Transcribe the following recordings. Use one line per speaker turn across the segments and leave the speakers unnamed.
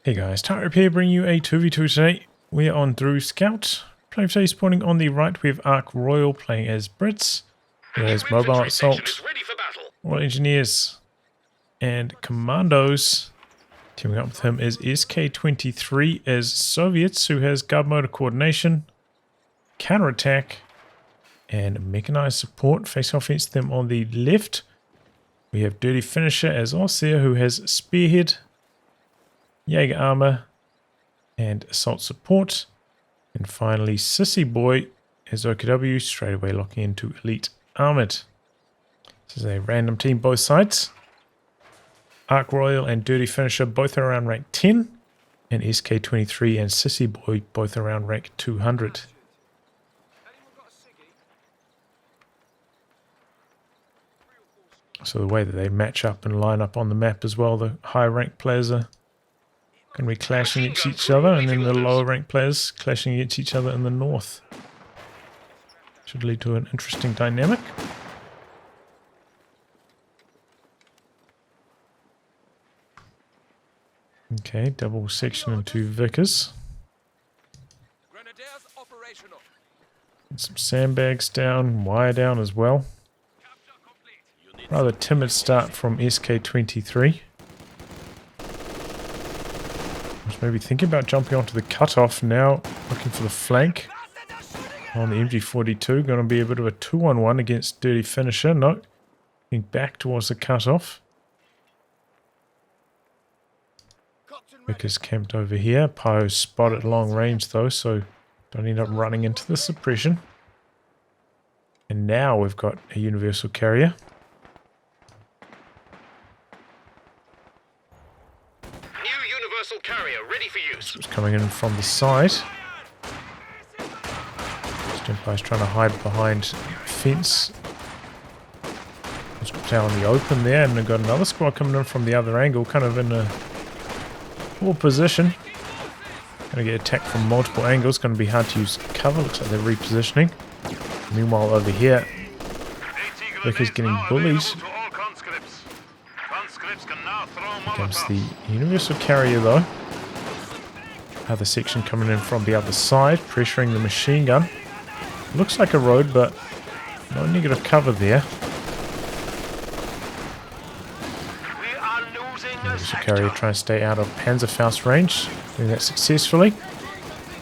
Hey guys, Tarek here, bringing you a 2v2 today. We are on Dreux Scout. Player today spawning on the right, we have Ark Royal playing as Brits. There's Mobile Assault, Royal Engineers, and Commandos. Teaming up with him is sk23 as Soviets, who has guard motor coordination, counterattack, and mechanized support. Face off against them on the left. We have Dirty Finisher as Ostheer, who has Spearhead, Jaeger armor, and assault support. And finally, SissyBoy as OKW, straight away locking into elite armored. This is a random team, both sides. Ark Royal and Dirty Finisher both are around rank 10, and sk23 and SissyBoy both around rank 200. So the way that they match up and line up on the map as well, the high rank players are going to be clashing against each other, and then the lower ranked players clashing against each other in the north. Should lead to an interesting dynamic. Okay, double section and two Vickers. And some sandbags down, wire down as well. Rather timid start from sk23. Maybe thinking about jumping onto the cutoff now, looking for the flank on the MG42. Going to be a bit of a 2-on-1 against Dirty Finisher. No, getting back towards the cutoff. Vickers camped over here. Pyro's spotted long range though, so don't end up running into the suppression. And now we've got a universal carrier.
Carrier ready for use.
It's coming in from the side. Steampire's trying to hide behind fence. Just down in the open there, and they've got another squad coming in from the other angle, kind of in a poor position. Going to get attacked from multiple angles. Going to be hard to use cover. Looks like they're repositioning. Meanwhile, over here, Vicker's getting bullied. Comes the universal carrier though. Other section coming in from the other side, pressuring the machine gun. Looks like a road, but no negative cover there. Universal carrier trying to stay out of Panzerfaust range, doing that successfully.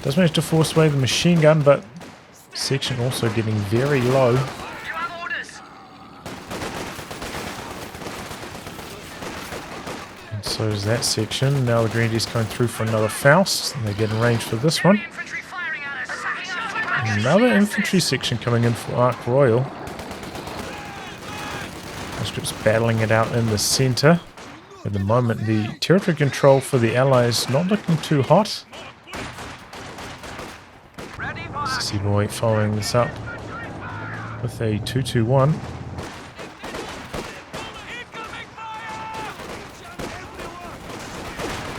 Does manage to force away the machine gun, but section also getting very low. So is that section. Now the Grenadiers coming through for another Faust. And they get in range for this one. Another infantry section coming in for Ark Royal. Conscripts battling it out in the centre. At the moment, the territory control for the Allies not looking too hot. SissyBoy following this up with a 2-2-1.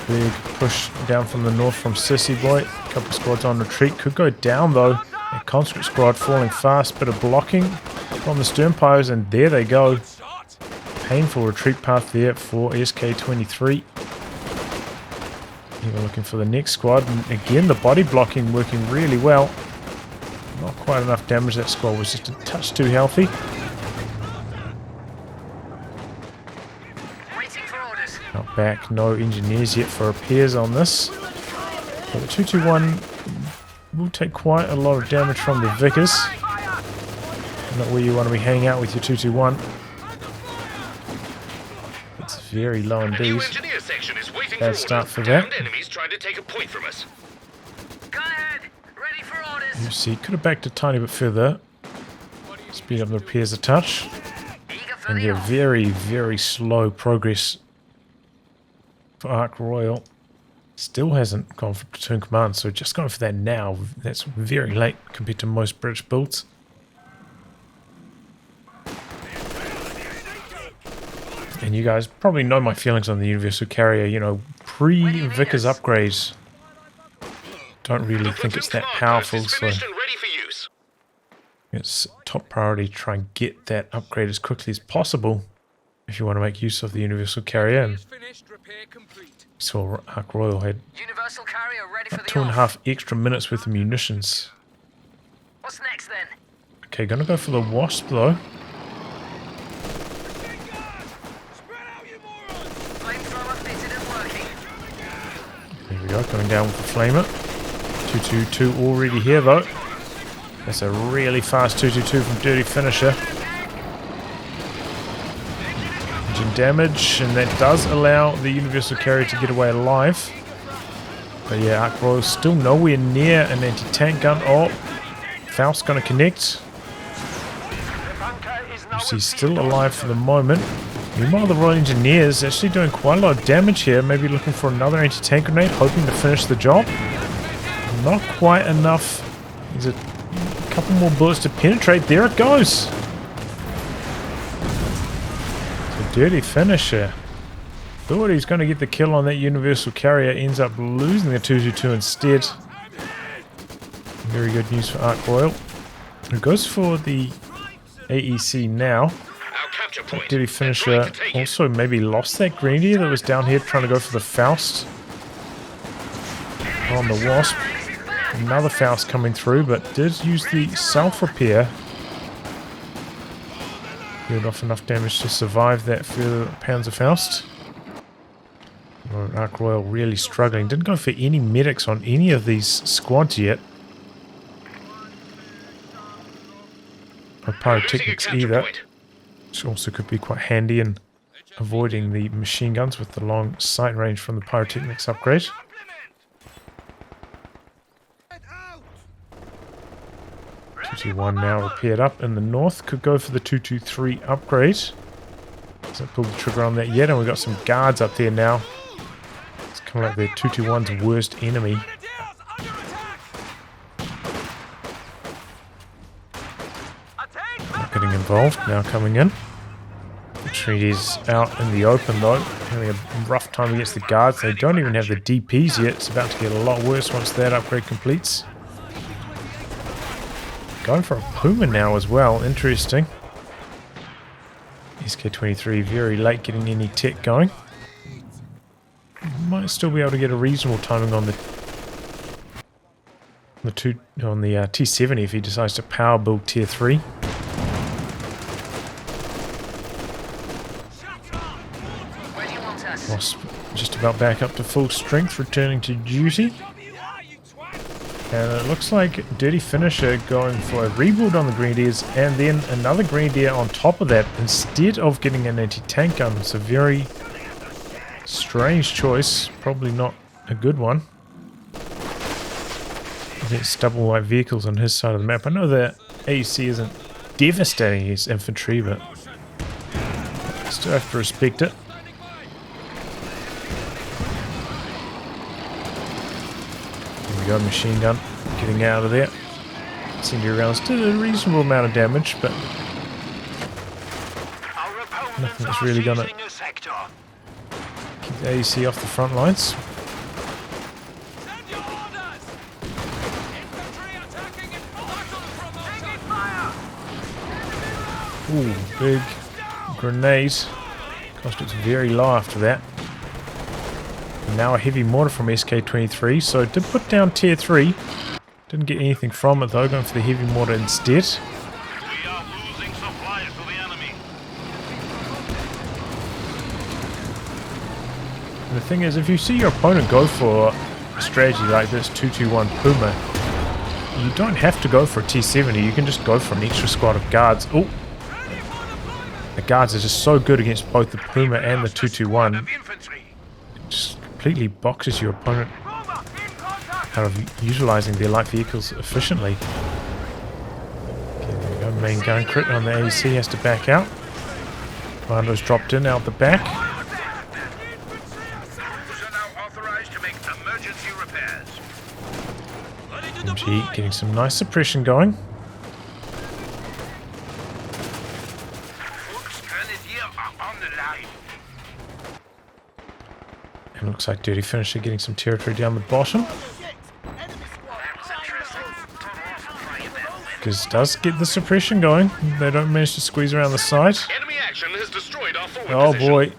Big push down from the north from SissyBoy. A couple of squads on retreat. Could go down though. A conscript squad falling fast. Bit of blocking from the Sternpires, and there they go. Painful retreat path there for sk23. Even looking for the next squad. And again, the body blocking working really well. Not quite enough damage. That squad was just a touch too healthy. Not back, no engineers yet for repairs on this. But the 2-2-1 will take quite a lot of damage from the Vickers. Not where you want to be hanging out with your 2-2-1. It's very low indeed. Bad start for that. You see, could have backed a tiny bit further. Speed up the repairs a touch. And get very, very slow progress for Ark Royal. Still hasn't gone for platoon command, so just going for that now. That's very late compared to most British builds. And you guys probably know my feelings on the universal carrier. You know, pre-Vickers upgrades, don't really think it's that powerful, so it's top priority to try and get that upgrade as quickly as possible if you want to make use of the universal carrier. And So Ark Royal had
Universal carrier ready for the
2.5 extra minutes worth of munitions.
What's next then?
Okay, gonna go for the Wasp though.
Flamethrower fitted and working.
There we go, going down with the flamer. 222 already here though. That's a really fast 222 from Dirty Finisher. Engine damage, and that does allow the Universal Carrier to get away alive. But yeah, Ark Royal still nowhere near an anti-tank gun. Oh, Faust's gonna connect. He's still alive for the moment. Meanwhile, the Royal Engineers actually doing quite a lot of damage here. Maybe looking for another anti-tank grenade, hoping to finish the job. Not quite enough. There's a couple more bullets to penetrate. There it goes. It's a Dirty Finisher. Thought he was going to get the kill on that Universal Carrier. Ends up losing the 222 instead. Very good news for Ark Royal, who goes for the AEC now. That Dirty Finisher also maybe lost that Grenadier that was down here trying to go for the Faust on the Wasp. Another Faust coming through, but did use the self-repair. Did off enough damage to survive that further Panzer Faust. Ark Royal really struggling. Didn't go for any medics on any of these squads yet. Or pyrotechnics either. Which also could be quite handy in avoiding the machine guns with the long sight range from the pyrotechnics upgrade. 221 now repaired up in the north. Could go for the 223 upgrade. Hasn't pulled the trigger on that yet, and we've got some guards up there now. It's kind of like their 221's worst enemy. Not getting involved, now coming in. The Trinity's out in the open though, having a rough time against the guards. They don't even have the DPs yet. It's about to get a lot worse once that upgrade completes. Going for a Puma now as well, interesting. sk23 very late getting any tech going. Might still be able to get a reasonable timing on the T70 if he decides to power build tier 3. Wasp just about back up to full strength, returning to duty. And it looks like Dirty Finisher going for a rebuild on the Grenadiers and then another Grenadier on top of that instead of getting an anti-tank gun. It's a very strange choice, probably not a good one. It's double white vehicles on his side of the map. I know that AEC isn't devastating his infantry, but still have to respect it. Go machine gun getting out of there. Incendiary rounds did a reasonable amount of damage, but nothing that's really gonna keep the AEC off the front lines. Ooh, big grenade. Cost it's very low after that. Now a heavy mortar from sk23, so it did put down tier 3. Didn't get anything from it though, going for the heavy mortar instead.
We are losing supplies to the enemy.
And the thing is, if you see your opponent go for a strategy like this 221 Puma, you don't have to go for a T70, you can just go for an extra squad of guards. Oh, the guards are just so good against both the Puma and the 221. Just completely boxes your opponent out of utilizing their light vehicles efficiently. Okay, there we go. Main gun crit on the AEC has to back out. Commandos dropped in out the back. MG getting some nice suppression going. And looks like Dirty Finisher getting some territory down the bottom. Because does get the suppression going. They don't manage to squeeze around the side.
Enemy action has destroyed our forward
Oh
position.
boy.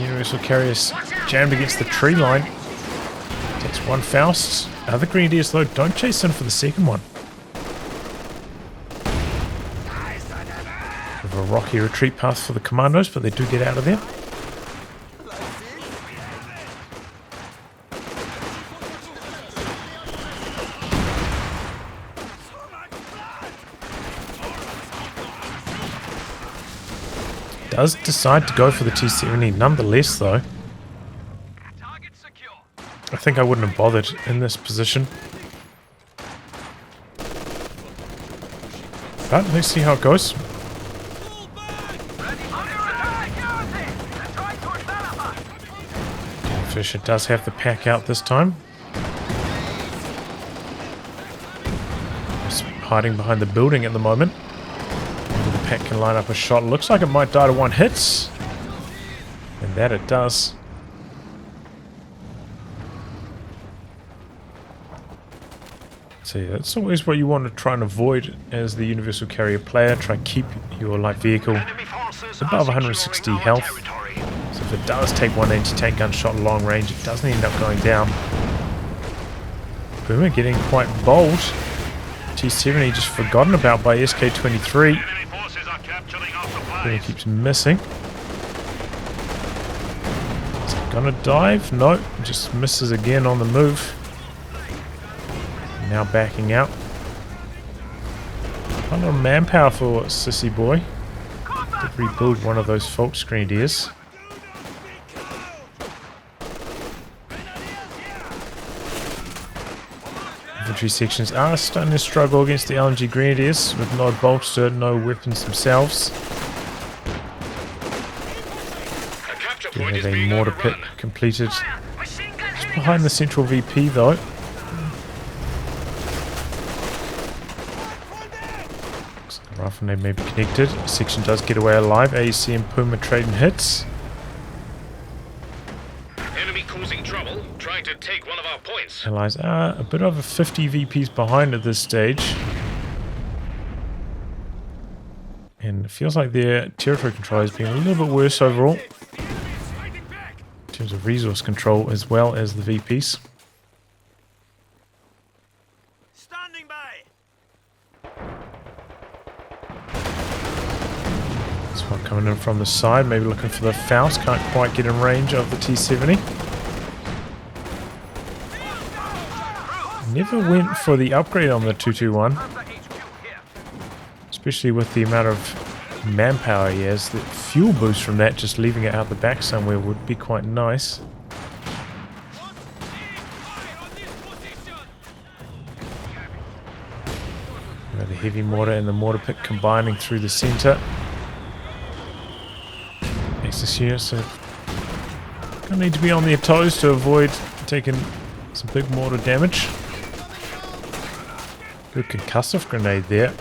Universal Carrier's jammed against the tree line. Takes one Faust. Other Grenadiers though don't chase in for the second one. Bit of a rocky retreat path for the Commandos, but they do get out of there. Does decide to go for the T-70 nonetheless though. I think I wouldn't have bothered in this position. But let's see how it goes. Fisher does have the pack out this time. Just hiding behind the building at the moment. Maybe the pack can line up a shot. Looks like it might die to one hit. And that it does. See, that's always what you want to try and avoid as the universal carrier player. Try and keep your light vehicle above 160 health. So if it does take one anti-tank gun shot long range, it doesn't end up going down. Boomer getting quite bold. T-70 just forgotten about by sk23. Boomer keeps missing. Is it gonna dive? No, just misses again on the move. Now backing out. Quite a lot of manpower for SissyBoy. Did rebuild one of those Faulks Grenadiers. Infantry sections are starting to struggle against the LMG Grenadiers with no bolster, no weapons themselves. Do have a mortar pit completed just behind the central VP though. Rifle nade may be connected. Section does get away alive. AEC and Puma trading hits.
Enemy causing trouble, trying to take one of our points.
Allies are a bit over 50 VPs behind at this stage. And it feels like their territory control has been a little bit worse overall. In terms of resource control as well as the VPs. Coming in from the side, maybe looking for the Faust, can't quite get in range of the T-70. Never went for the upgrade on the 221, especially with the amount of manpower he has. The fuel boost from that, just leaving it out the back somewhere, would be quite nice. The heavy mortar and the mortar pit combining through the center. This unit, so gonna need to be on their toes to avoid taking some big mortar damage. Good concussive grenade there.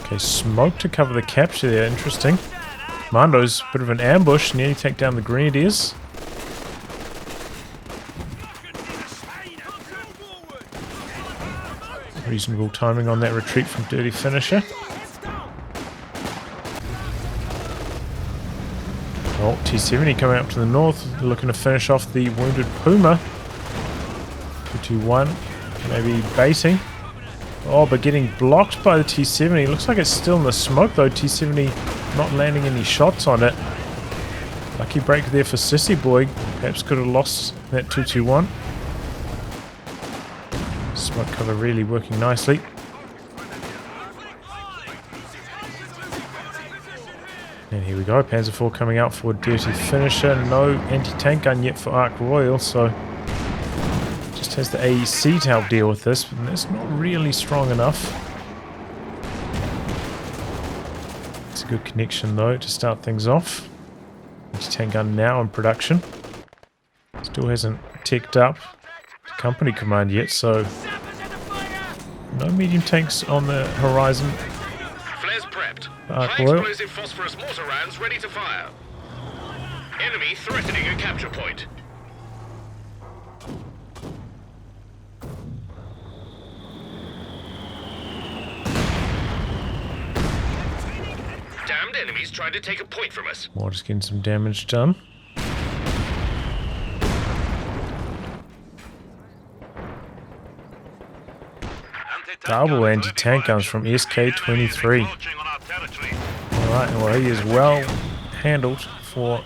Okay, smoke to cover the capture there, interesting. Commandos, bit of an ambush, nearly take down the Grenadiers. Reasonable timing on that retreat from Dirty Finisher. Oh, T-70 coming up to the north, looking to finish off the wounded Puma. 221, maybe baiting. Oh, but getting blocked by the T-70. Looks like it's still in the smoke though. T-70 not landing any shots on it. Lucky break there for SissyBoy. Perhaps could have lost that 221. Smoke cover really working nicely. And here we go, Panzer IV coming out for Dirty Finisher. No anti-tank gun yet for Ark Royal, so just has the AEC to help deal with this, but that's not really strong enough. It's a good connection though to start things off. Anti-tank gun now in production. Still hasn't ticked up to company command yet, so no medium tanks on the horizon.
Flares prepped.
Ark Royal.
High explosive phosphorus mortar rounds ready to fire. Enemy threatening a capture point. Damned enemies trying to take a point from us.
More just getting some damage done. Double anti-tank guns from sk23. Alright, well he is well handled for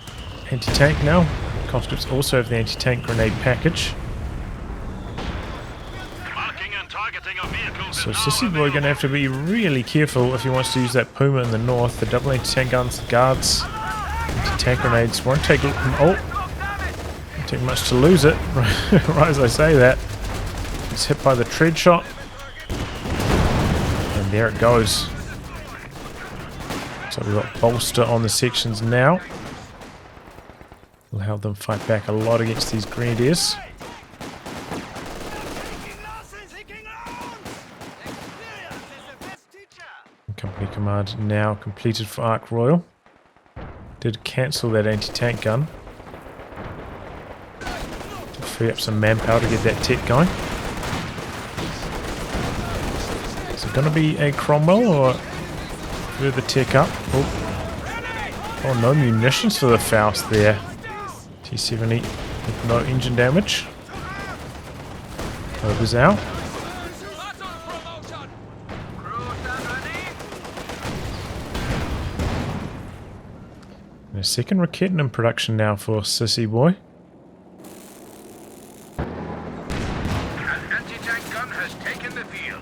anti-tank now. Conscripts also have the anti-tank grenade package. So SissyBoy going to have to be really careful if he wants to use that Puma in the north. The double anti-tank guns, the guards, anti-tank grenades won't take won't take much to lose it. Right as I say that, he's hit by the tread shot, and there it goes. So we've got bolster on the sections now. Will help them fight back a lot against these grenadiers. Company command now completed for Ark Royal. Did cancel that anti-tank gun to free up some manpower to get that tech going. Is it going to be a Cromwell or further tech up? Oh, no munitions for the Faust there. T-70 with no engine damage. Over's out. A second Raketten in production now for SissyBoy.
An anti-tank gun has taken the field.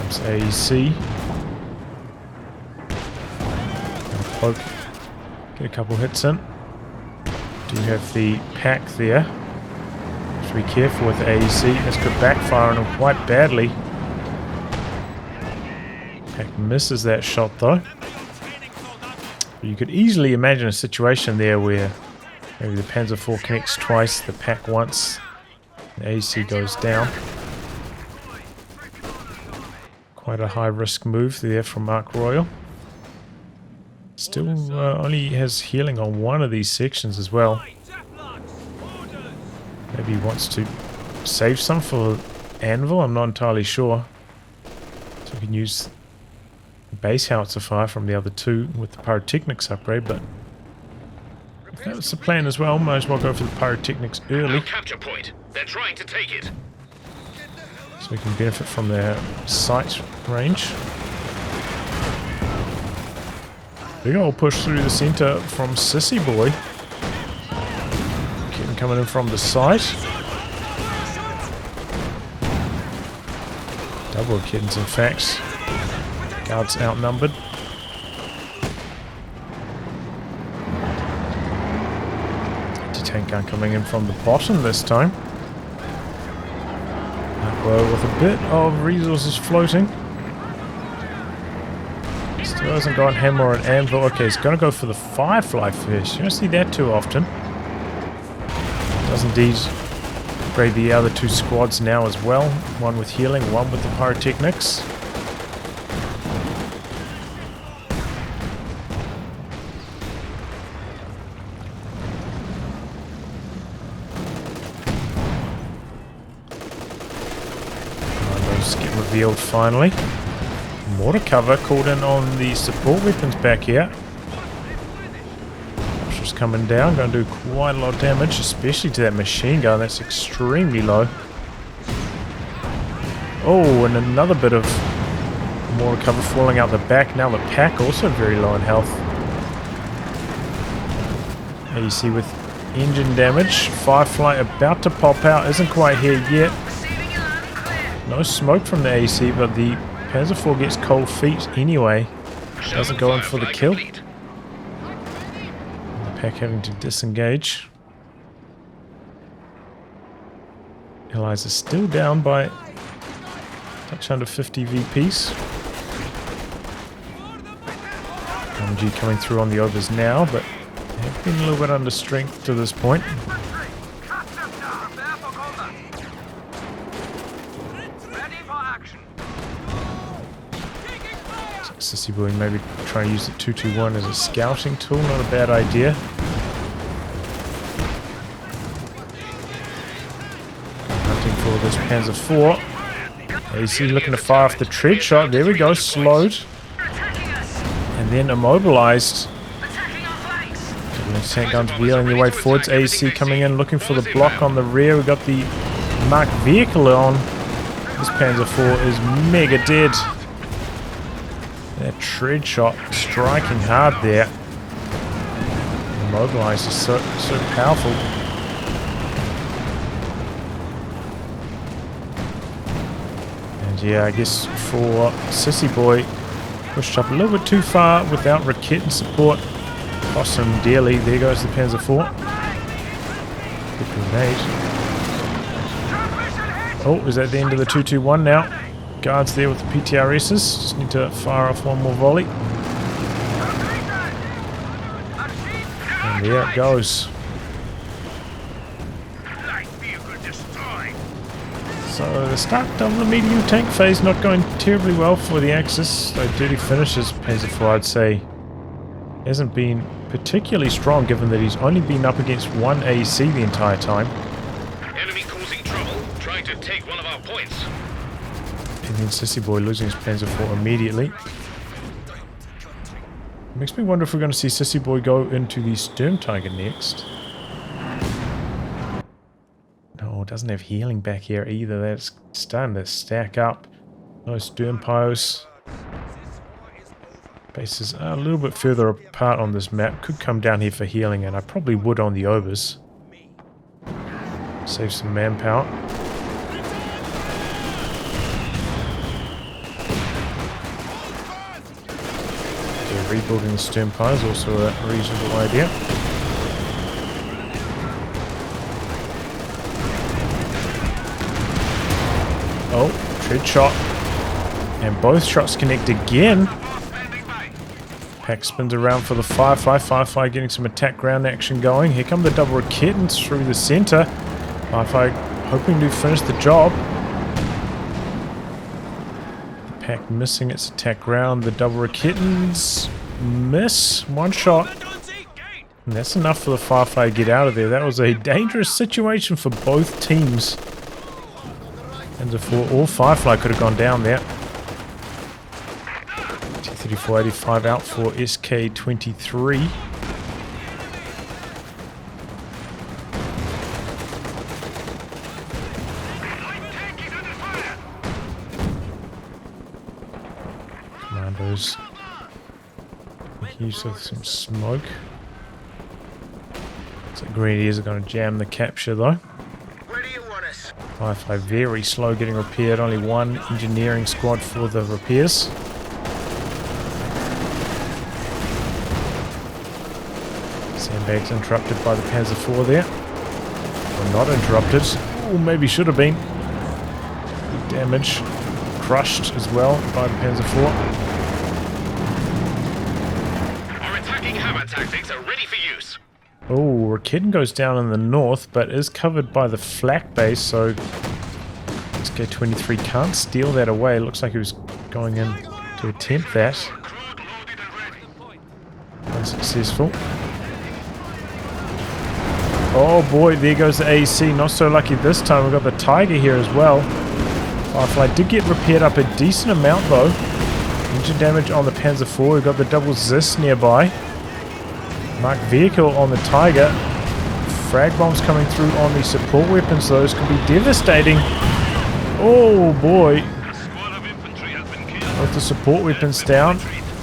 Comes AEC. Poke. Get a couple hits in. Do have the pack there. To be careful with the AEC, this could backfire on him quite badly. Pack misses that shot though. You could easily imagine a situation there where maybe the Panzer IV connects twice, the pack once, the AEC goes down. Quite a high risk move there from Ark Royal. Still only has healing on one of these sections as well. Maybe he wants to save some for Anvil, I'm not entirely sure. So we can use the base howitzer fire from the other two with the pyrotechnics upgrade, but if that was the plan as well, might as well go for the pyrotechnics early.
Capture point. They're trying to take it.
So we can benefit from their sight range. Big old push through the center from SissyBoy. Coming in from the side. Double kittens, in fact. Guards outnumbered. Anti-tank gun coming in from the bottom this time. Well, with a bit of resources floating. Still hasn't got hammer and anvil. Okay, he's going to go for the firefly first. You don't see that too often. Does indeed upgrade the other two squads now as well. One with healing, one with the pyrotechnics. Commandos get revealed finally. Mortar cover called in on the support weapons back here. Coming down, going to do quite a lot of damage, especially to that machine gun. That's extremely low. Oh, and another bit of mortar cover falling out the back. Now the pack also very low in health. AEC with engine damage. Firefly about to pop out, isn't quite here yet. No smoke from the AEC, but the Panzer IV gets cold feet anyway. Doesn't go in for the kill. Pack having to disengage. Allies are still down by touch under 50 VPs. MG coming through on the overs now, but they have been a little bit under strength to this point. SissyBoy maybe try and use the 221 as a scouting tool, not a bad idea. for this Panzer IV. AC looking to fire off the tread shot. There we go, slowed. And then immobilized. Tank guns wheeling their way forwards. AC coming in, looking for the block on the rear. We've got the marked vehicle on. This Panzer IV is mega dead. That tread shot striking hard there. Immobilized is so powerful. And yeah, I guess for SissyBoy, pushed up a little bit too far without Raketen support. Cost him dearly. There goes the Panzer IV. Good grenade. Oh, is that the end of the 221 now? Guards there with the PTRSs. Just need to fire off one more volley. And there it goes. So the start of the medium tank phase not going terribly well for the Axis. Though Dirty Finishes Panzer IV, I'd say, hasn't been particularly strong given that he's only been up against one AC the entire time.
Enemy causing trouble, trying to take one of our points.
And then SissyBoy losing his Panzer IV immediately. Makes me wonder if we're going to see SissyBoy go into the Sturm Tiger next. No, it doesn't have healing back here either. That's starting to stack up. No Sturm Pios. Bases are a little bit further apart on this map. Could come down here for healing, and I probably would on the Obers. Save some manpower. So rebuilding the Sturm Pie is also a reasonable idea. Oh, tread shot. And both shots connect again. Pack spins around for the Firefly. Firefly getting some attack ground action going. Here come the double Raketens through the center. Firefly hoping to finish the job. The Pack missing its attack ground. The double Raketens miss. One shot. And that's enough for the Firefly to get out of there. That was a dangerous situation for both teams. And before all Firefly could have gone down there. 3485 out for sk23. Commandos make use of some smoke. So Grenadiers are going to jam the capture though.
Where do you want us?
Firefly very slow getting repaired. Only one engineering squad for the repairs. Sandbags interrupted by the Panzer IV there. Or not interrupted. Oh, maybe should have been. Good damage. Crushed as well by the Panzer IV.
Our attacking hammer tactics are ready for use.
Oh, Raketen goes down in the north, but is covered by the flak base, so sk23 can't steal that away. Looks like he was going in to attempt that. Unsuccessful. Oh boy, there goes the AC. Not so lucky this time. We've got the Tiger here as well. Firefly did get repaired up a decent amount though. Engine damage on the Panzer IV. We've got the double Zis nearby. Marked vehicle on the Tiger. Frag bombs coming through on the support weapons. Those could be devastating. Oh boy. Both the support weapons down.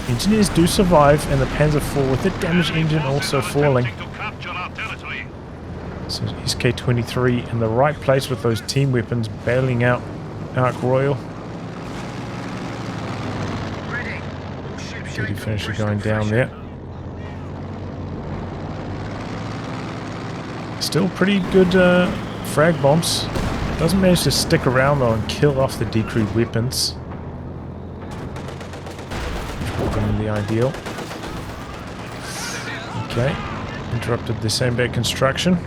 Engineers do survive, and the Panzer IV with the damaged engine also falling. So sk23 in the right place with those team weapons bailing out Ark Royal. Dirty Finisher going down there. Still pretty good frag bombs. Doesn't manage to stick around though and kill off the decrewed weapons. Which would have been the ideal. Okay. Interrupted the sandbag construction.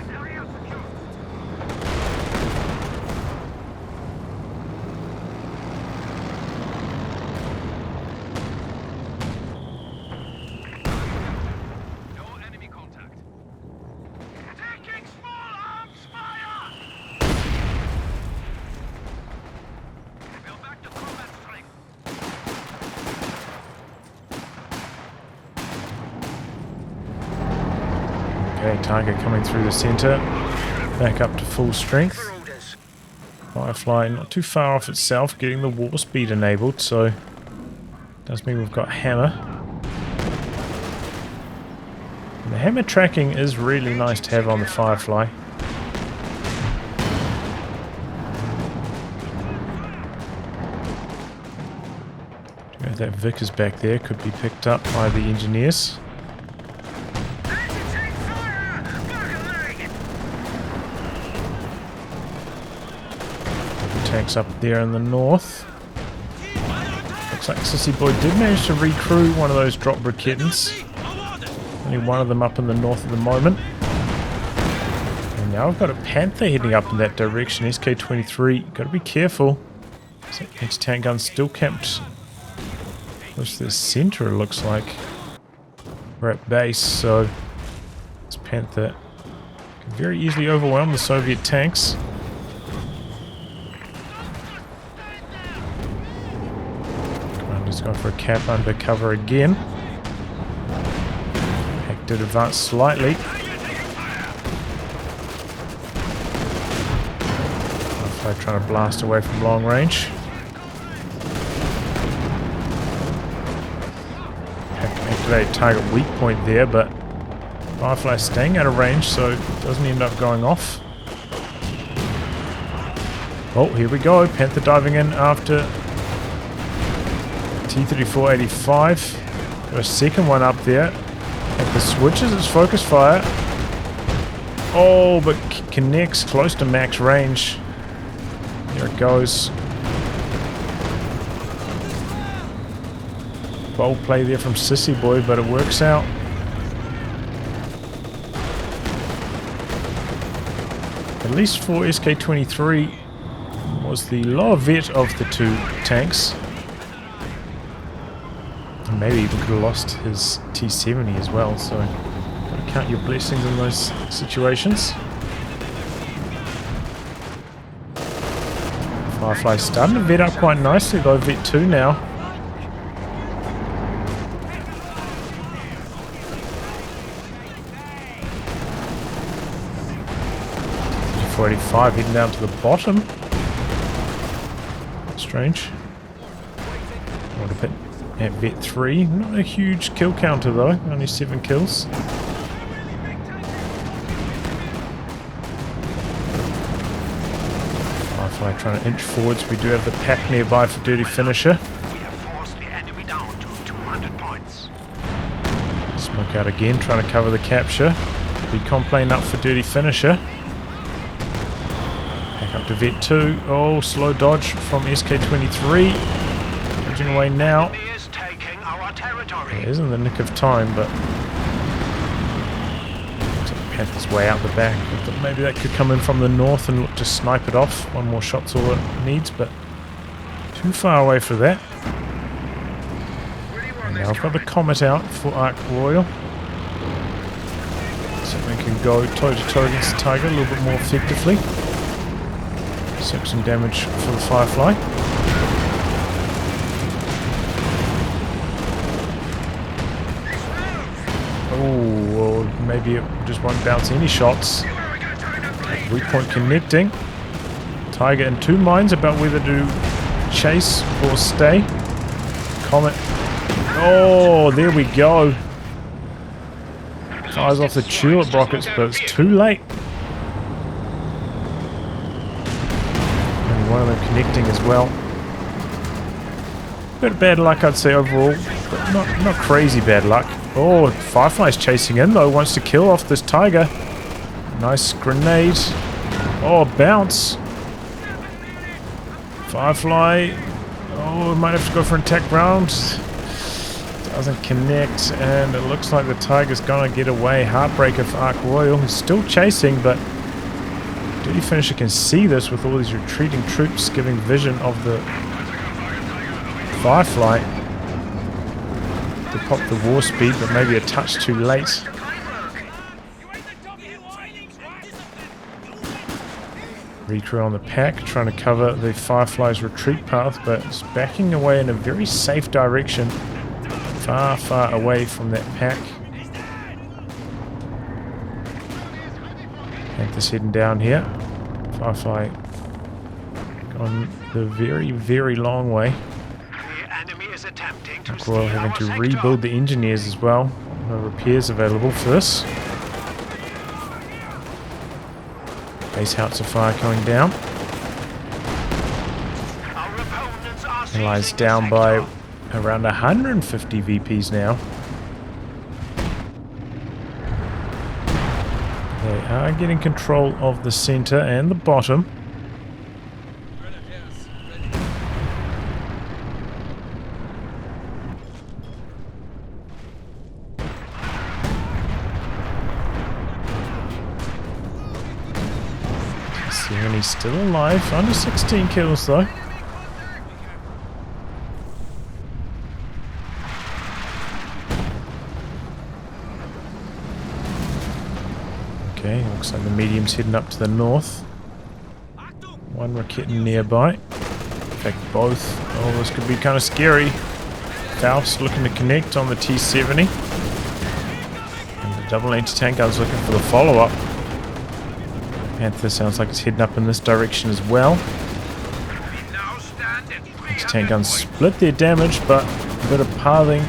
Okay, Tiger coming through the center. Back up to full strength.
For orders.
Firefly not too far off itself, getting the war speed enabled, so does mean we've got hammer. And the hammer tracking is really nice to have on the Firefly. That Vic is back there, could be picked up by the engineers. Tanks up there in the north. Looks like SissyBoy did manage to recrew one of those drop briquettes. Only one of them up in the north at the moment. And now I've got a Panther heading up in that direction. sk23, got to be careful. So anti-tank gun still camped close to the center, it looks like. We're at base, so this Panther can very easily overwhelm the Soviet tanks. Commandos going for a cap undercover again. Hack did advance slightly. Firefly trying to blast away from long range. Activate target weak point there, but Firefly staying out of range, so it doesn't end up going off. Oh, here we go. Panther diving in after T-34-85. Got a second one up there. Panther switches its focus fire. Oh, but connects close to max range. There it goes. Bold play there from SissyBoy, but it works out. At least for sk23 was the lower vet of the two tanks. And maybe even could have lost his T70 as well, so gotta count your blessings in those situations. Firefly starting to vet up quite nicely though, vet 2 now. 45 heading down to the bottom. Strange. What a bit at vet 3. Not a huge kill counter though, only 7 kills. Firefly trying to inch forwards. We do have the pack nearby for dirty finisher. Smoke out again, trying to cover the capture. Recon plane up for dirty finisher. Up to vet 2. Oh, slow dodge from sk23. Dodging away now. It is in the nick of time, but Panther's way out the back. I thought maybe that could come in from the north and look to snipe it off. One more shot's all it needs, but too far away for that. And now I've got the Comet out for Ark Royal. So we can go toe to toe against the Tiger a little bit more effectively. Took some damage for the Firefly. Oh, well, maybe it just won't bounce any shots. Weak point connecting. Tiger in 2 minds about whether to chase or stay. Comet. Oh, there we go. Fires off the tulip rockets, but it's too late. One of them connecting as well. Bit of bad luck, I'd say, overall, but not crazy bad luck. Oh, Firefly's chasing in though, wants to kill off this Tiger. Nice grenade. Oh, bounce. Firefly. Oh, might have to go for an attack round. Doesn't connect, and it looks like the Tiger's gonna get away. Heartbreaker for Ark Royal. He's still chasing, but Dirty Finisher can see this with all these retreating troops giving vision of the Firefly to pop the war speed, but maybe a touch too late. Recrew on the pack, trying to cover the Firefly's retreat path, but it's backing away in a very safe direction, far away from that pack. Panther's heading down here. Firefly gone the very, very long way.
The enemy is attempting to
Royal having to rebuild the engineers as well. No repairs available for this. Base howitzer fire coming down. Allies down by around 150 VPs now. They are getting control of the center and the bottom. He's still alive, under 16 kills though. Okay, looks like the medium's heading up to the north. One Raketen nearby. In fact, both. Oh, this could be kind of scary. Faust looking to connect on the T-70. And the double anti-tank guns looking for the follow-up. Panther sounds like it's heading up in this direction as well. Anti-tank guns split their damage, but a bit of pathing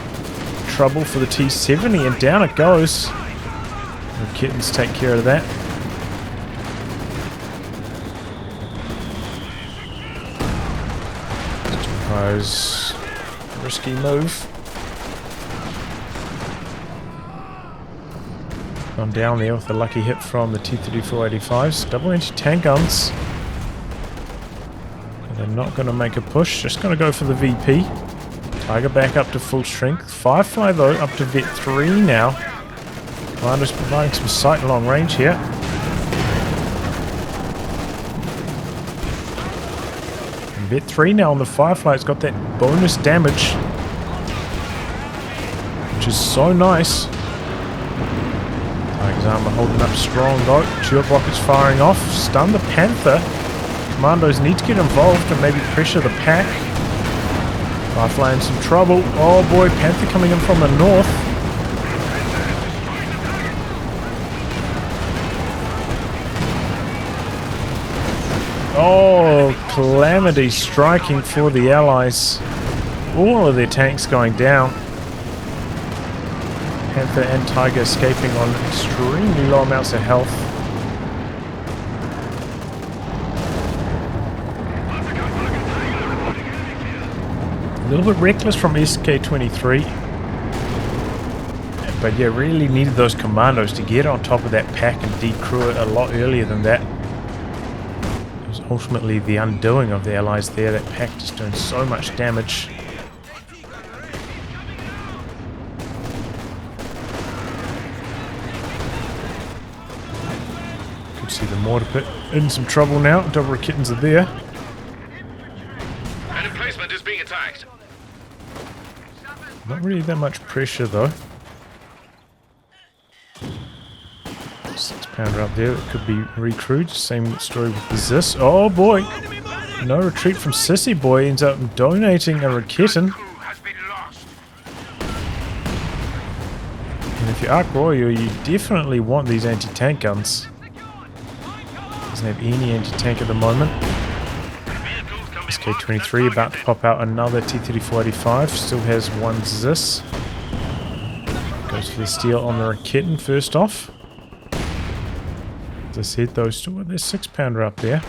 trouble for the T-70, and down it goes. The kittens take care of that. Suppose risky move. Gone down there with a lucky hit from the T-34-85s. Double anti-tank guns. They're not going to make a push, just going to go for the VP. Tiger back up to full strength. Firefly though up to Vet 3 now. Commandos providing some sight and long range here. And Vet 3 now on the Firefly. It's got that bonus damage, which is so nice. Tiger's armor holding up strong though. Tube rockets firing off. Stun the Panther. Commandos need to get involved and maybe pressure the pack. Firefly in some trouble. Oh boy, Panther coming in from the north. Oh, calamity striking for the Allies. All of their tanks going down. Panther and Tiger escaping on extremely low amounts of health. A little bit reckless from sk23. But yeah, really needed those Commandos to get on top of that pack and decrew it a lot earlier than that. It was ultimately the undoing of the Allies there. That pack just doing so much damage. See the mortar pit in some trouble now. Double Raketens are there.
An emplacement is being attacked.
Not really that much pressure though. 6-pounder up there. It could be recruited. Same story with the Zis. Oh boy! No retreat from SissyBoy. Ends up donating a Raketen. And if you're Ark Royal, you definitely want these anti-tank guns. Doesn't have any anti-tank at the moment. sk23 about to pop out another T-34-85. Still has one Zis. Goes for the steal on the Raketen first off. As I said, those still with their 6-pounder up there.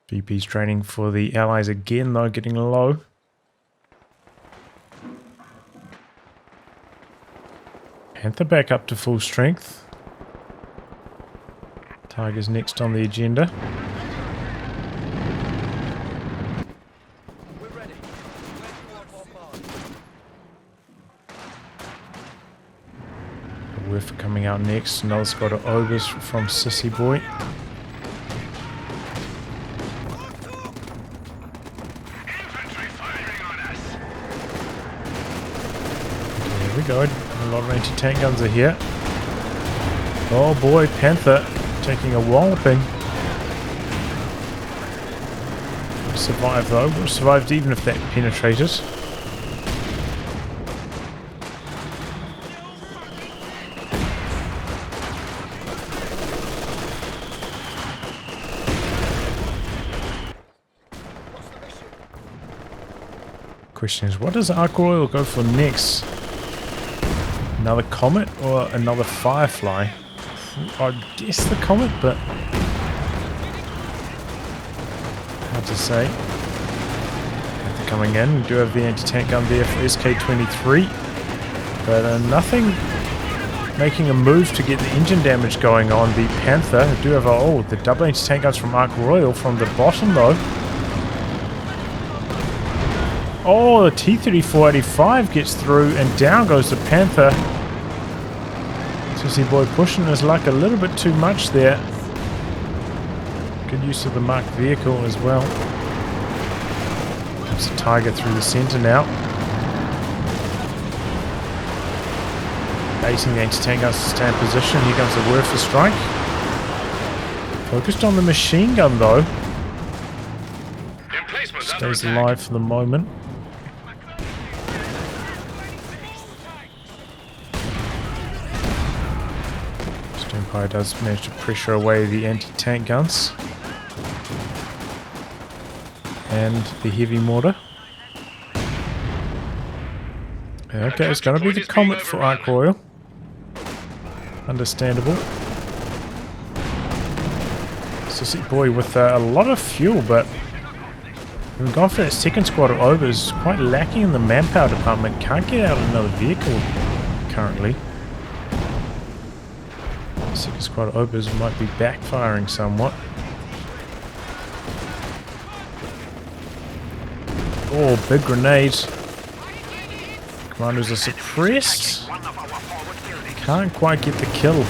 VP's training for the Allies again though, getting low. Panther back up to full strength. Tiger's next on the agenda. Whiff coming out next. Another squad of ogres from SissyBoy. There we go. A lot of anti-tank guns are here. Oh boy, Panther taking a walloping. Survived though. Would have survived even if that penetrated. Question is, what does Ark Royal go for next? Another Comet or another Firefly? I'd guess the Comet, but hard to say. After coming in, we do have the anti-tank gun there for sk23, but nothing making a move to get the engine damage going on the Panther. We do have the double anti-tank guns from Ark Royal from the bottom though. Oh, the T-3485 gets through and down goes the Panther. SissyBoy pushing his luck a little bit too much there. Good use of the marked vehicle as well. Comes the Tiger through the center now. Basing the anti-tank guns to stay in position. Here comes the Werfer strike. Focused on the machine gun though. Stays alive for the moment. Empire does manage to pressure away the anti-tank guns and the heavy mortar. Okay, it's going to be the Comet for Ark Royal. Understandable. SissyBoy with a lot of fuel, but we've gone for that second squad of overs. Quite lacking in the manpower department. Can't get out another vehicle currently. Second squad of overs might be backfiring somewhat. Oh, big grenade. Commandos are suppressed. Can't quite get the kill.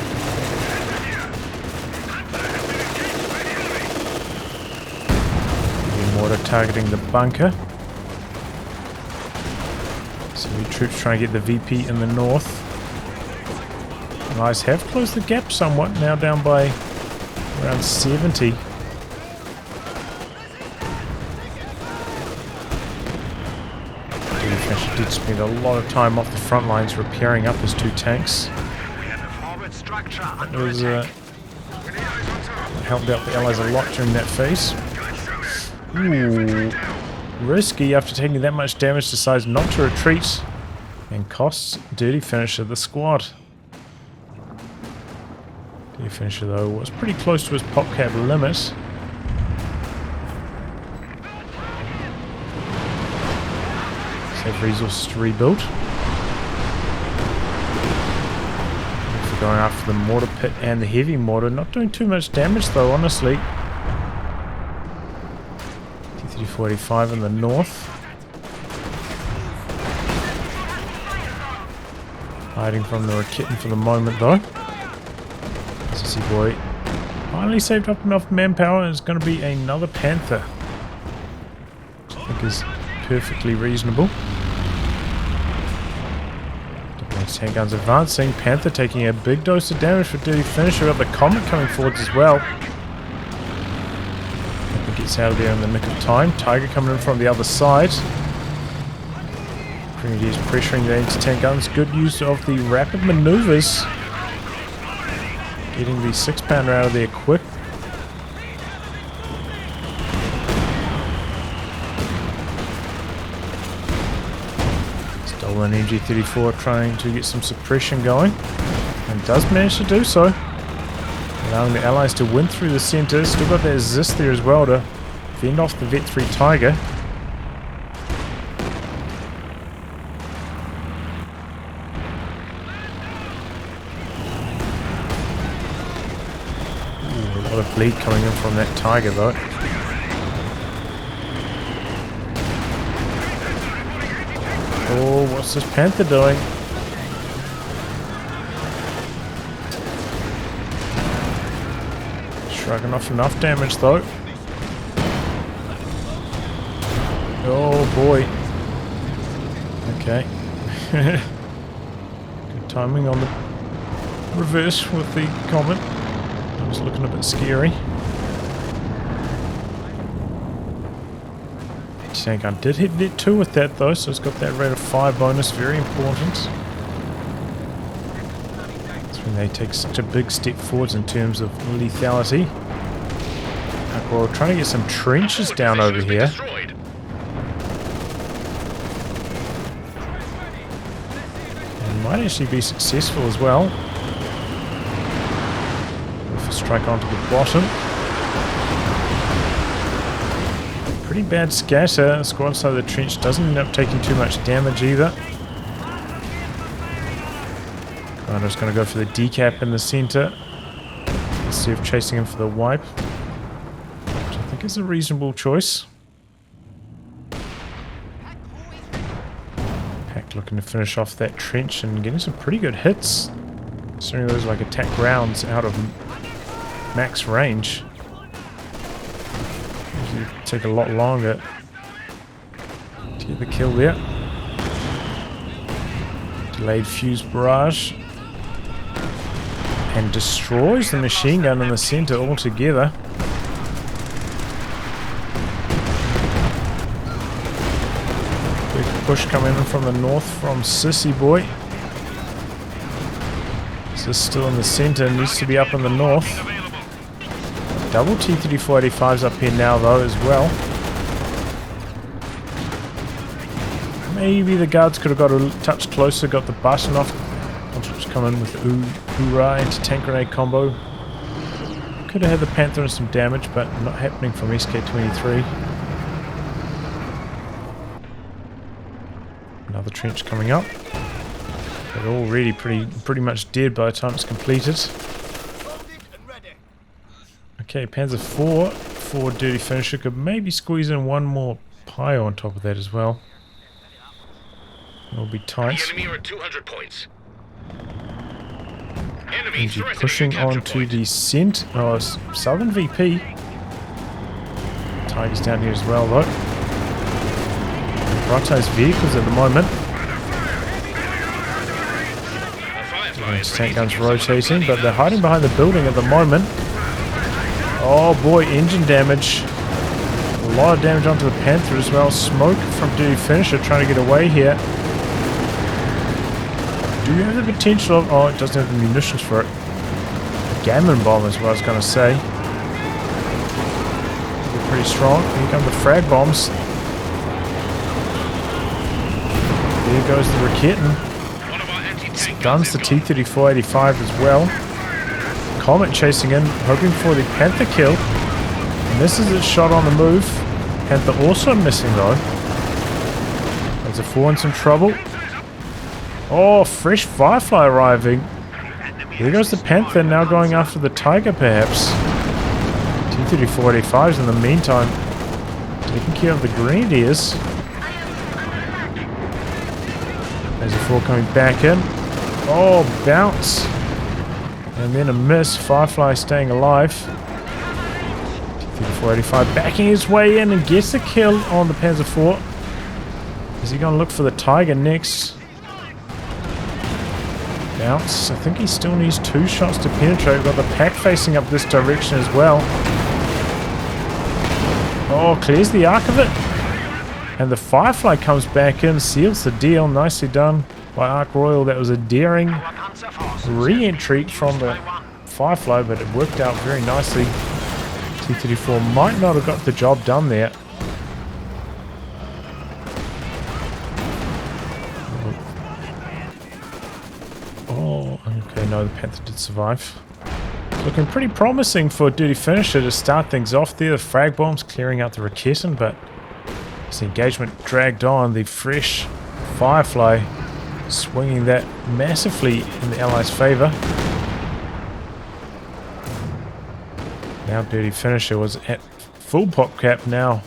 Mortar targeting the bunker. So the troops trying to get the VP in the north. Allies have closed the gap somewhat, now down by around 70. He did spend a lot of time off the front lines repairing up his two tanks. It was helped out the Allies a lot during that phase. Ooh, risky after taking that much damage, decides not to retreat and costs dirty finish of the squad. Dirty finisher though was pretty close to his pop cap limit. Save resources to rebuild. For going after the mortar pit and the heavy mortar, not doing too much damage though, honestly. T-3485 in the north. Hiding from the Rakitten for the moment though. SissyBoy finally saved up enough manpower and it's going to be another Panther. I think is perfectly reasonable. Tank guns advancing. Panther taking a big dose of damage for dirty finisher. Got the Comet coming forwards as well. Gets out of there in the nick of time. Tiger coming in from the other side. Grenadiers pressuring the anti-tank guns. Good use of the rapid maneuvers. Getting the 6-pounder out of there quick. Stolen MG34 trying to get some suppression going. And does manage to do so. Allowing the Allies to win through the centre. Still got that Zist there as well to fend off the Vet 3 Tiger. Ooh, a lot of bleed coming in from that Tiger though. Oh, what's this Panther doing? Shrugging off enough damage though. Oh boy. Okay. Good timing on the reverse with the Comet. It was looking a bit scary. Tank gun did hit Vet 2 with that though, so it's got that rate of fire bonus, very important. That's when they take such a big step forwards in terms of lethality. We're trying to get some trenches down over here. Might actually be successful as well. With a strike onto the bottom. Pretty bad scatter. The squad side of the trench doesn't end up taking too much damage either. Commandos going to go for the decap in the center. Instead of chasing him for the wipe. Which I think is a reasonable choice. Pack looking to finish off that trench and getting some pretty good hits. Considering those like attack rounds out of max range. Usually take a lot longer to get the kill there. Delayed fuse barrage. And destroys the machine gun in the center altogether. Big push coming in from the north from SissyBoy. This is still in the center, needs to be up in the north. Double T-3485s up here now though as well. Maybe the guards could have got a touch closer, got the button off. Come in with the hoorah anti-tank grenade combo. Could have had the Panther and some damage, but not happening from sk23. Another trench coming up. They're already pretty much dead by the time it's completed. Okay, Panzer IV for Dirty Finisher could maybe squeeze in one more pyro on top of that as well. It'll be tight.
The enemy are at 200 points.
Enemy pushing onto the southern VP. Tiger's down here as well though. Prioritized vehicles at the moment. Tank guns rotating, but they're hiding behind the building at the moment. Oh boy, engine damage. A lot of damage onto the Panther as well. Smoke from Dirty Finisher trying to get away here. Do you have the potential of... Oh, it doesn't have the munitions for it. A gammon bomb is what I was going to say. They're pretty strong. Here come the frag bombs. There goes the Raketten. Stuns the T-3485 as well. Comet chasing in, hoping for the Panther kill. Misses its shot on the move. Panther also missing though. There's a 4 in some trouble. Oh, fresh Firefly arriving. There goes the Panther, now going after the Tiger perhaps. T-3485s in the meantime taking care of the Grenadiers. There's a 4 coming back in. Oh, bounce. And then a miss. Firefly staying alive. T-3485 backing his way in and gets the kill on the Panzer IV. Is he going to look for the Tiger next? Bounce. I think he still needs 2 shots to penetrate. We've got the pack facing up this direction as well. Oh, clears the arc of it. And the Firefly comes back in, seals the deal. Nicely done by Ark Royal. That was a daring re-entry from the Firefly, but it worked out very nicely. T-34 might not have got the job done there. Oh, okay, no, the Panther did survive. Looking pretty promising for Dirty Finisher to start things off there. The frag bombs clearing out the Raketten, but as the engagement dragged on, the fresh Firefly swinging that massively in the Allies' favour. Now Dirty Finisher was at full pop cap, now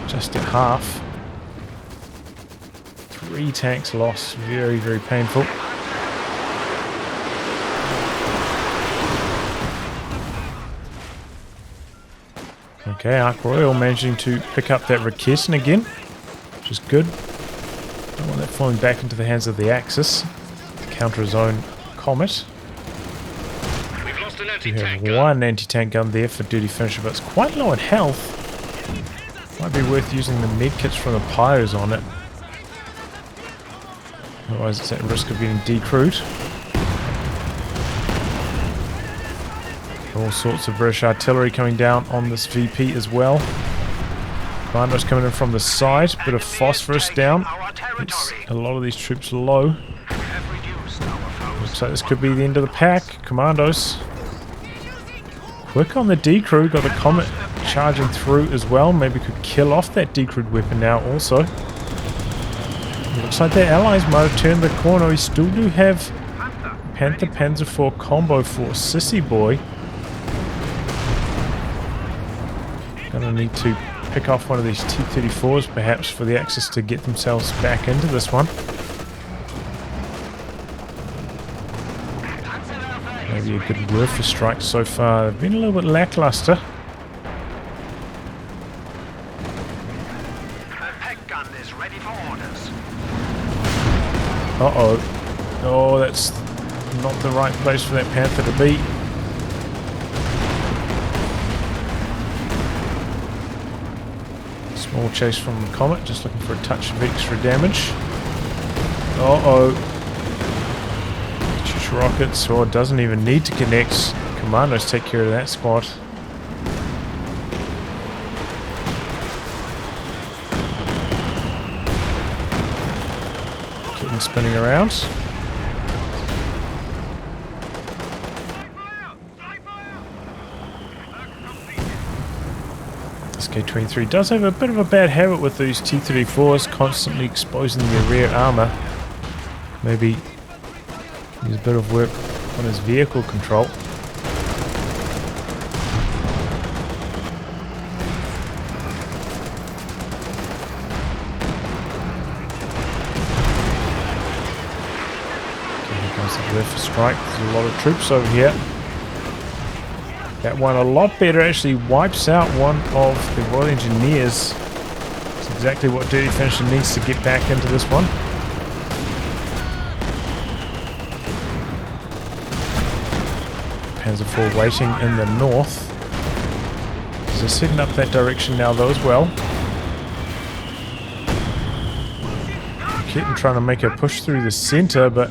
just at half. 3 tanks lost, very, very painful. Okay, Ark Royal managing to pick up that Raketten again, which is good. Don't want that falling back into the hands of the Axis to counter his own Comet.
We've lost an
We
anti-tank
have
gun.
1 anti-tank gun there for Dirty Finisher, but it's quite low in health. Might be worth using the medkits from the pyros on it. Otherwise it's at risk of getting decrewed. All sorts of British artillery coming down on this VP as well. Commandos coming in from the side. Bit of phosphorus down. Keeps a lot of these troops low. Looks like this could be the end of the pack. Commandos. Quick on the decrew. Got the Comet charging through as well. Maybe could kill off that decrewed weapon now also. Looks like their allies might have turned the corner. We still do have Panther Panzer IV combo for SissyBoy. Gonna need to pick off one of these T-34s perhaps for the Axis to get themselves back into this one. Maybe a good Werfer strike so far. They've been a little bit lackluster. Uh-oh. Oh, that's not the right place for that Panther to be. Small chase from the Comet, just looking for a touch of extra damage. Uh-oh. Just rockets, or doesn't even need to connect. Commandos take care of that squad. Keep spinning around. sk23 does have a bit of a bad habit with these T-34s, constantly exposing their rear armor. Maybe needs a bit of work on his vehicle control. For strike, there's a lot of troops over here. That one a lot better, actually wipes out one of the Royal Engineers. That's exactly what Dirty Finisher needs to get back into this one. Panzer IV waiting in the north. They're setting up that direction now though as well. Keaton trying to make a push through the center, but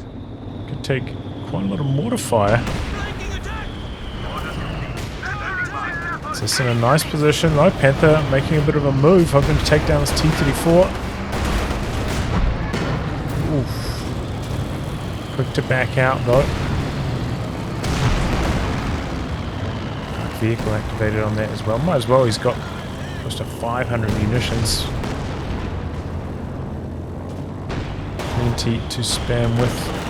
could take quite a lot of mortar fire. So it's in a nice position though. Panther making a bit of a move, hoping to take down this T-34. Oof. Quick to back out though. Vehicle activated on that as well. Might as well, he's got close to 500 munitions. Plenty to spam with.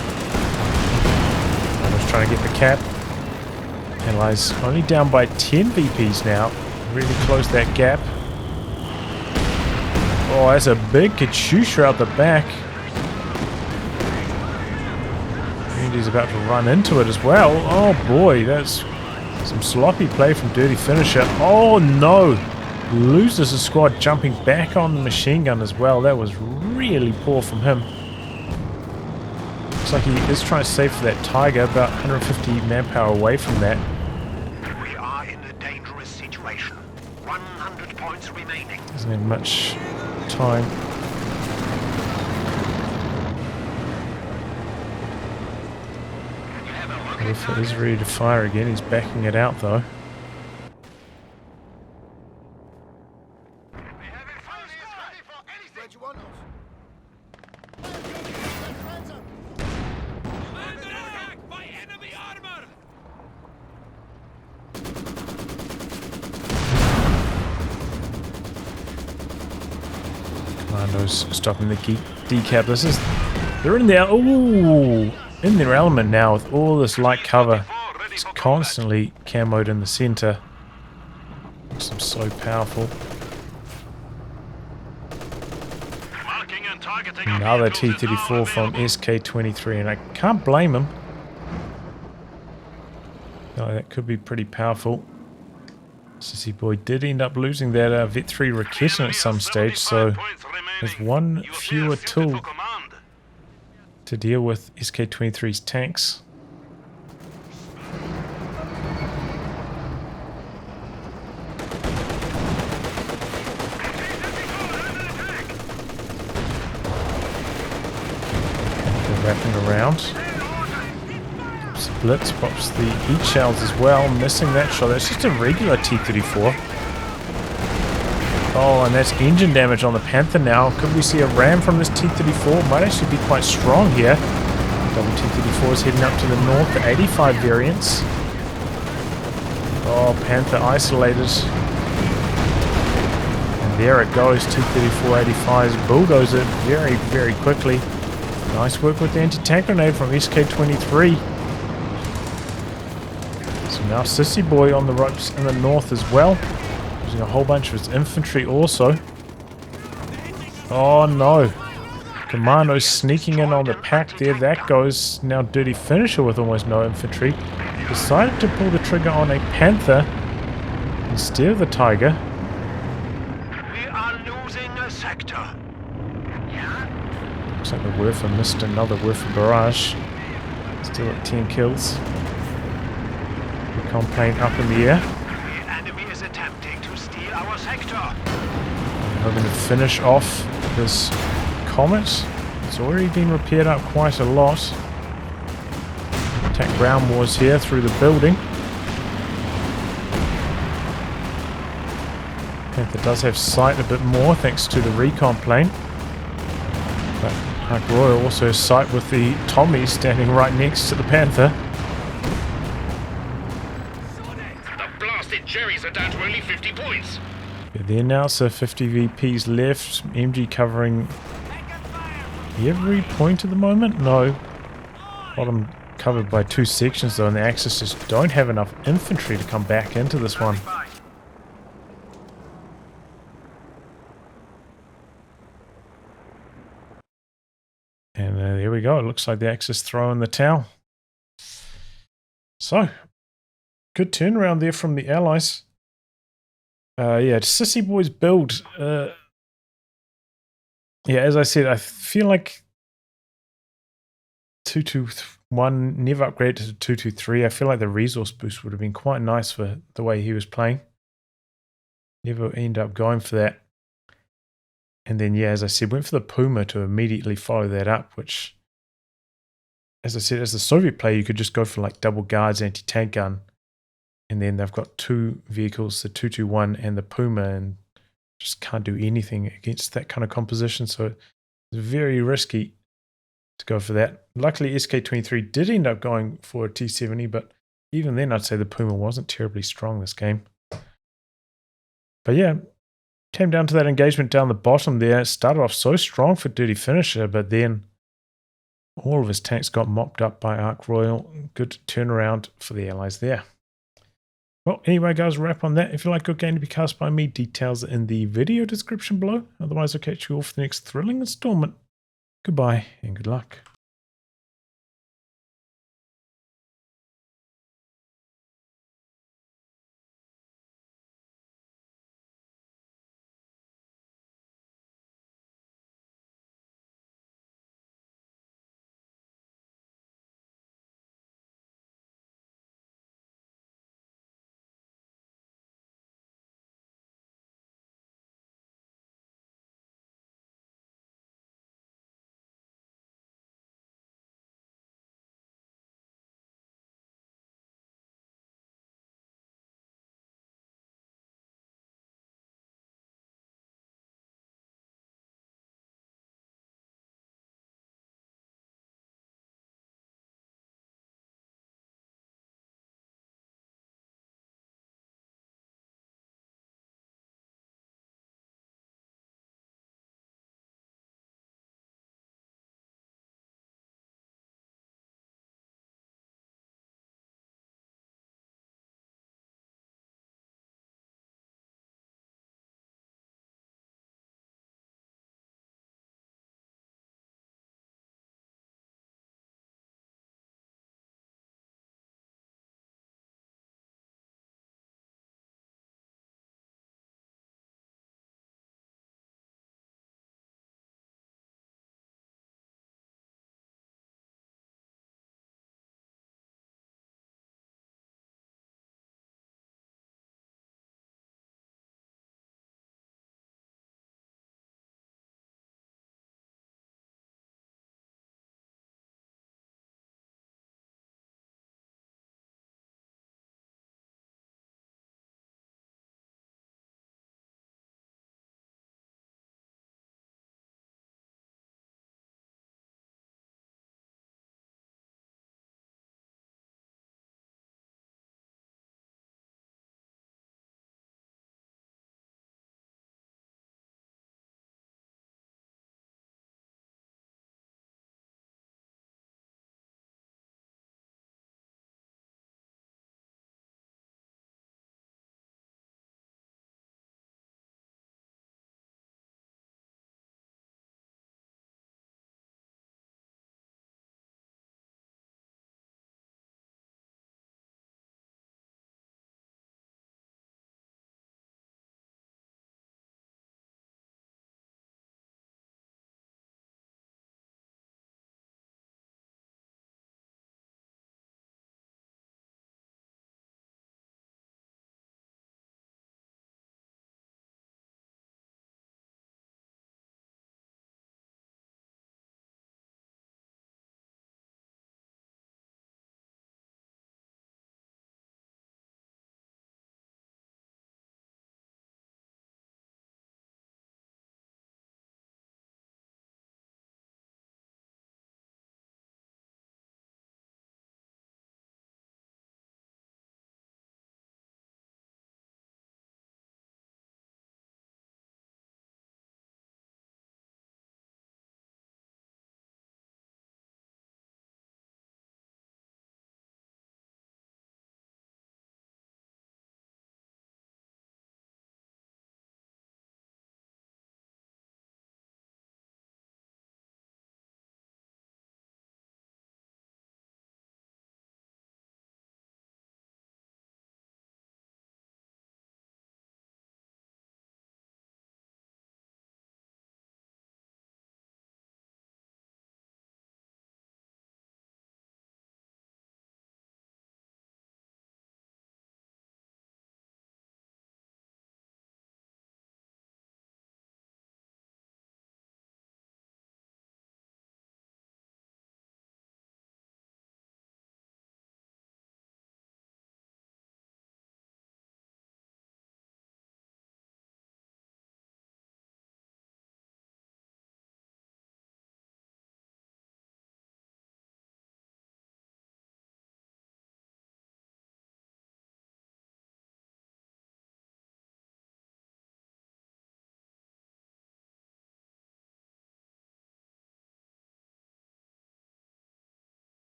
Trying to get the cap. Allies only down by 10 VPs now. Really close that gap. Oh, that's a big Katyusha out the back. And he's about to run into it as well. Oh boy, that's some sloppy play from Dirty Finisher. Oh no! Loses a squad jumping back on the machine gun as well. That was really poor from him. Looks like he is trying to save for that Tiger, about 150 manpower away from that.
We are in a dangerous situation. 100 points remaining.
Doesn't have much time. Werfer is ready to fire again. He's backing it out though. Commandos stopping the decap. This is, they're in their, ooh, in their element now with all this light cover. It's constantly camoed in the center. Makes them so powerful. Another T-34 from sk23, and I can't blame him. No, that could be pretty powerful. SissyBoy did end up losing that Vet 3 Raketin at some stage, so there's one fewer tool to deal with sk23's tanks. They're wrapping around. Blitz pops the heat shells as well, missing that shot. That's just a regular T-34. Oh, and that's engine damage on the Panther now. Could we see a ram from this T-34? Might actually be quite strong here. Double T-34 is heading up to the north, the 85 variants. Oh, Panther isolated. And there it goes, T-34-85s bulldoze it very, very quickly. Nice work with the anti-tank grenade from sk23. So now SissyBoy on the ropes in the north as well. Using a whole bunch of his infantry also. Oh no. Commandos sneaking in on the pack there. That goes now Dirty Finisher with almost no infantry. Decided to pull the trigger on a Panther instead of the Tiger.
We are losing a sector.
Looks like the Werfer missed another Werfer barrage. Still at 10 kills. Recon plane up in the air.
The enemy is attempting to steal our sector.
We're going to finish off this Comet. It's already been repaired up quite a lot. Attack ground wars here through the building. Panther does have sight a bit more thanks to the recon plane. But Ark Royal also has sight with the Tommy standing right next to the Panther.
The blasted Jerrys are down to only 50 points.
Yeah, the announcer 50 VPs left. MG covering every point at the moment? No. Bottom covered by 2 sections though, and the Axis just don't have enough infantry to come back into this one. And there we go. It looks like the Axis throwing the towel. So, good turnaround there from the Allies. Yeah, SissyBoy's build. Yeah, as I said, I feel like 221 never upgraded to 223. I feel like the resource boost would have been quite nice for the way he was playing. Never end up going for that. And then, yeah, as I said, went for the Puma to immediately follow that up, which, as I said, as the Soviet player, you could just go for like double guards, anti-tank gun. And then they've got 2 vehicles, the 221 and the Puma, and just can't do anything against that kind of composition. So it's very risky to go for that. Luckily, sk23 did end up going for a T70, but even then, I'd say the Puma wasn't terribly strong this game. But yeah, came down to that engagement down the bottom there. It started off so strong for Dirty Finisher, but then all of his tanks got mopped up by Ark Royal. Good turnaround for the Allies there. Well, anyway, guys, wrap on that. If you like good game to be cast by me, details are in the video description below. Otherwise, I'll catch you all for the next thrilling installment. Goodbye and good luck.